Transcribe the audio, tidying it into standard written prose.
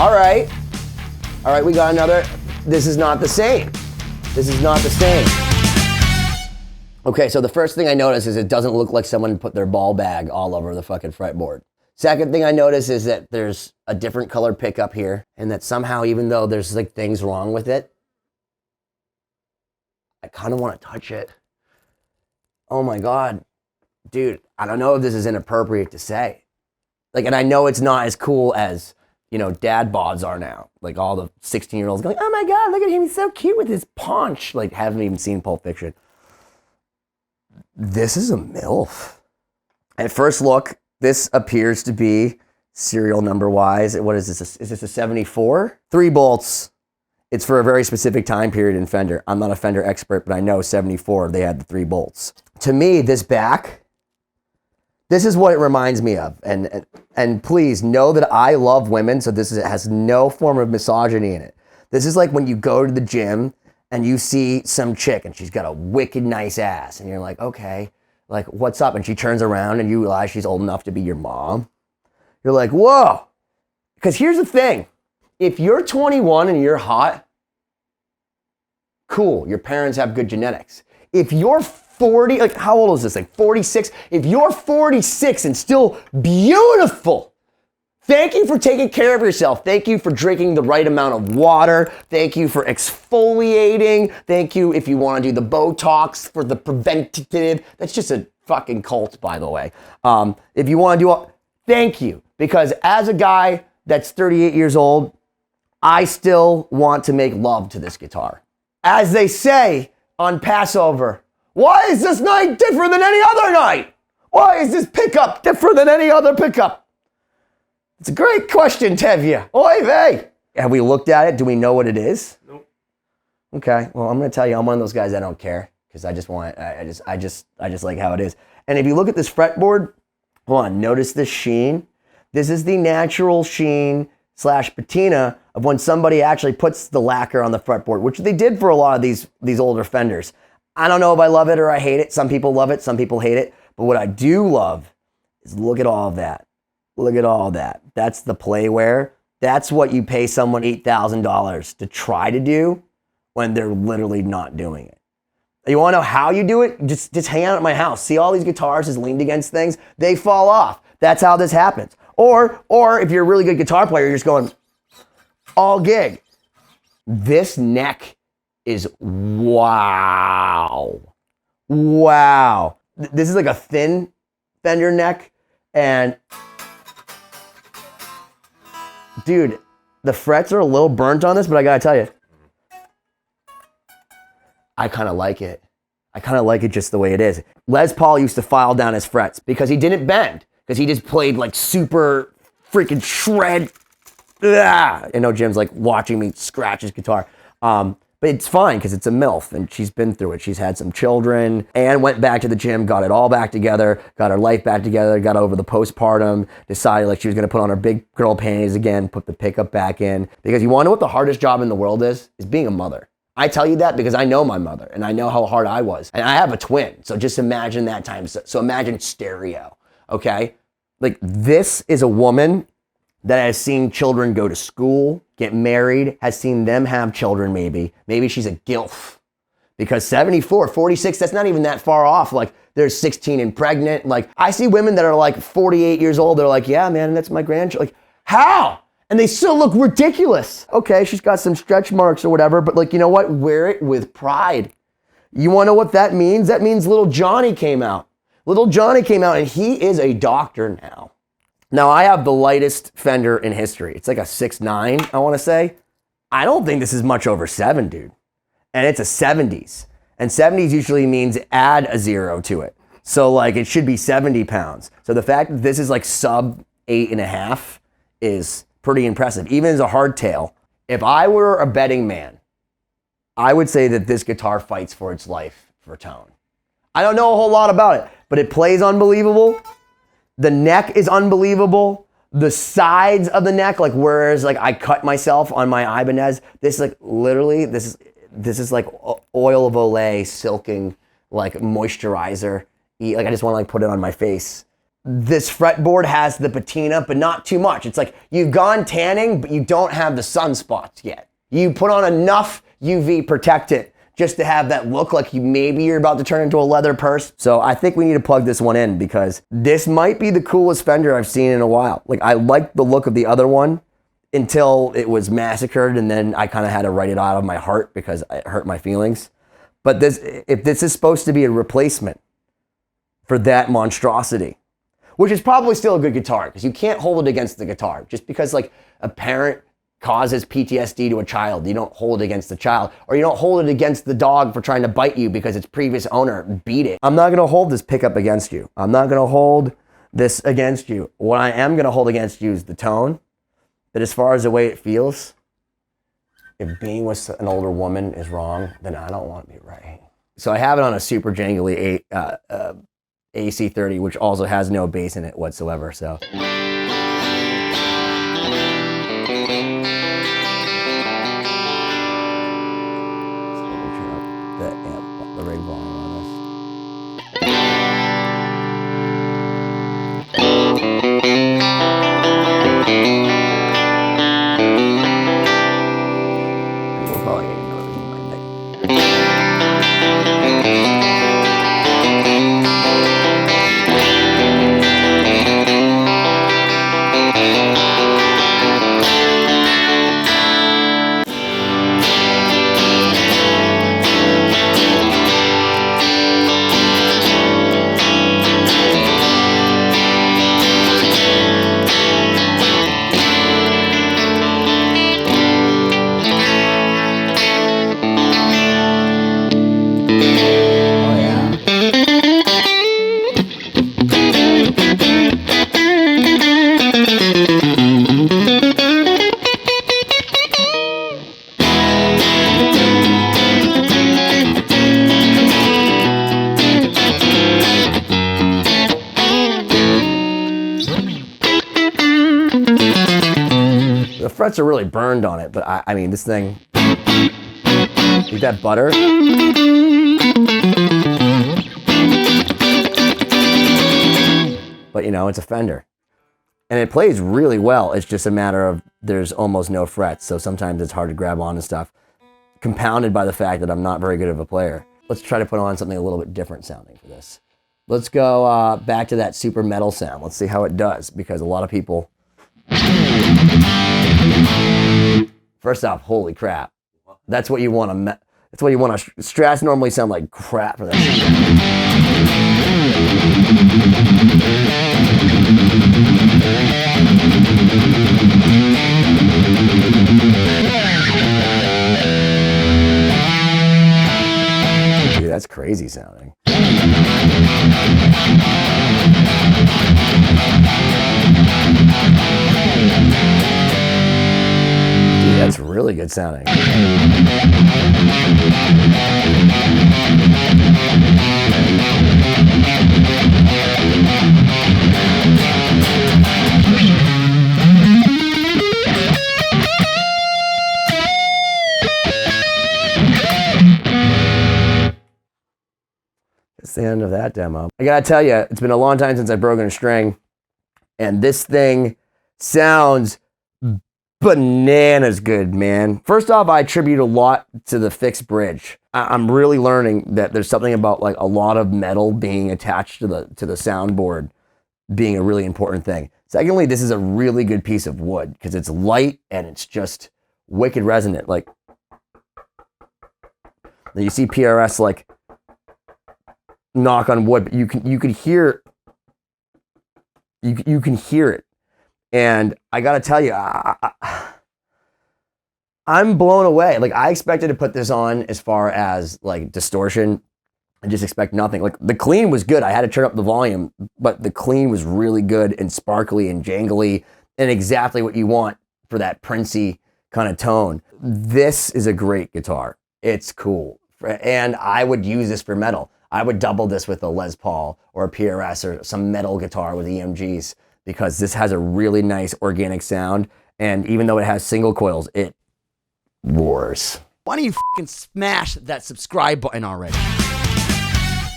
All right, we got another. This is not the same. This is not the same. Okay, so the first thing I notice is it doesn't look like someone put their ball bag all over the fucking fretboard. Second thing I notice is that there's a different color pickup here, and that somehow, even though there's like things wrong with it, I kind of want to touch it. Oh my God, dude, I don't know if this is inappropriate to say. Like, and I know it's not as cool as, you know, dad bods are now. Like all the 16-year-olds going, oh my God, look at him, he's so cute with his paunch. Like, haven't even seen Pulp Fiction. This is a MILF. At first look, this appears to be serial number wise. What is this? Is this a 74? 3 bolts. It's for a very specific time period in Fender. I'm not a Fender expert, but I know 74, they had the 3 bolts. To me, this back, this is what it reminds me of. And please know that I love women, so it has no form of misogyny in it. This is like when you go to the gym and you see some chick and she's got a wicked nice ass and you're like, okay, like what's up? And she turns around and you realize she's old enough to be your mom. You're like, whoa. Because here's the thing. If you're 21 and you're hot, cool, your parents have good genetics. If you're 40, like how old is this, like 46? If you're 46 and still beautiful, thank you for taking care of yourself. Thank you for drinking the right amount of water. Thank you for exfoliating. Thank you if you want to do the Botox for the preventative. That's just a fucking cult, by the way. If you want to do all, thank you. Because as a guy that's 38 years old, I still want to make love to this guitar. As they say on Passover, why is this night different than any other night? Why is this pickup different than any other pickup? It's a great question, Tevye. Oy vey. Have we looked at it? Do we know what it is? Nope. Okay, well, I'm gonna tell you, I'm one of those guys that don't care because I just like how it is. And if you look at this fretboard, hold on, notice this sheen. This is the natural sheen / patina of when somebody actually puts the lacquer on the fretboard, which they did for a lot of these older Fenders. I don't know if I love it or I hate it. Some people love it, some people hate it. But what I do love is look at all of that. Look at all of that. That's the playwear. That's what you pay someone $8,000 to try to do when they're literally not doing it. You want to know how you do it? Just hang out at my house. See all these guitars just leaned against things? They fall off. That's how this happens. Or if you're a really good guitar player, you're just going all gig. This neck is wow. Wow. This is like a thin Fender neck. And dude, the frets are a little burnt on this, but I gotta tell you, I kind of like it. I kind of like it just the way it is. Les Paul used to file down his frets because he didn't bend. Because he just played like super freaking shred. I know Jim's like watching me scratch his guitar. But it's fine because it's a MILF and she's been through it. She's had some children and went back to the gym, got it all back together, got her life back together, got over the postpartum, decided like she was going to put on her big girl panties again, put the pickup back in. Because you want to know what the hardest job in the world is being a mother. I tell you that because I know my mother and I know how hard I was. And I have a twin. So just imagine that times. So imagine stereo. Okay? Like this is a woman that has seen children go to school, get married, has seen them have children maybe. Maybe she's a GILF. Because 74, 46, that's not even that far off. Like there's 16 and pregnant. Like I see women that are like 48 years old. They're like, yeah, man, that's my grandchild. Like, how? And they still look ridiculous. Okay, she's got some stretch marks or whatever, but like, you know what? Wear it with pride. You wanna know what that means? That means little Johnny came out. Little Johnny came out and he is a doctor now. Now I have the lightest Fender in history. It's like a 6.9, I wanna say. I don't think this is much over 7, dude. And it's a 70s. And 70s usually means add a 0 to it. So like it should be 70 pounds. So the fact that this is like sub 8.5 is pretty impressive. Even as a hardtail, if I were a betting man, I would say that this guitar fights for its life for tone. I don't know a whole lot about it, but it plays unbelievable. The neck is unbelievable. The sides of the neck, like whereas like I cut myself on my Ibanez, this like literally, this is like oil of Olay silking, like moisturizer. Like I just want to like put it on my face. this fretboard has the patina, but not too much. It's like you've gone tanning, but you don't have the sunspots yet. You put on enough UV protectant just to have that look like maybe you're about to turn into a leather purse. So I think we need to plug this one in because this might be the coolest Fender I've seen in a while. Like, I liked the look of the other one until it was massacred, and then I kind of had to write it out of my heart because it hurt my feelings. But this, if this is supposed to be a replacement for that monstrosity, which is probably still a good guitar because you can't hold it against the guitar. Just because like a parent causes PTSD to a child, you don't hold it against the child, or you don't hold it against the dog for trying to bite you because its previous owner beat it. I'm not gonna hold this pickup against you. I'm not gonna hold this against you. What I am gonna hold against you is the tone. But as far as the way it feels, if being with an older woman is wrong, then I don't want to be right. So I have it on a super jangly AC30, which also has no bass in it whatsoever. So. The rig volume on this. People probably ignore my thing. The frets are really burned on it, but I mean, this thing, like that butter. But you know, it's a Fender. And it plays really well. It's just a matter of there's almost no frets, so sometimes it's hard to grab on and stuff. Compounded by the fact that I'm not very good of a player. Let's try to put on something a little bit different sounding for this. Let's go back to that super metal sound. Let's see how it does, because a lot of people... First off, holy crap. That's what you want to... That's what you want to... Strats normally sound like crap for that. Dude, that's crazy sounding. Dude, that's really good sounding. That's the end of that demo. I gotta tell you, it's been a long time since I've broken a string, and this thing sounds bananas good, man. First off, I attribute a lot to the fixed bridge. I'm really learning that there's something about like a lot of metal being attached to the soundboard being a really important thing. Secondly, this is a really good piece of wood because it's light and it's just wicked resonant. Like, you see PRS like knock on wood, but you can hear you can hear it. And I gotta tell you, I'm blown away. Like, I expected to put this on as far as like distortion and just expect nothing. Like, the clean was good. I had to turn up the volume, but the clean was really good and sparkly and jangly and exactly what you want for that Princey kind of tone. This is a great guitar. It's cool. And I would use this for metal. I would double this with a Les Paul or a PRS or some metal guitar with EMGs because this has a really nice organic sound. And even though it has single coils, it roars. Why don't you fucking smash that subscribe button already?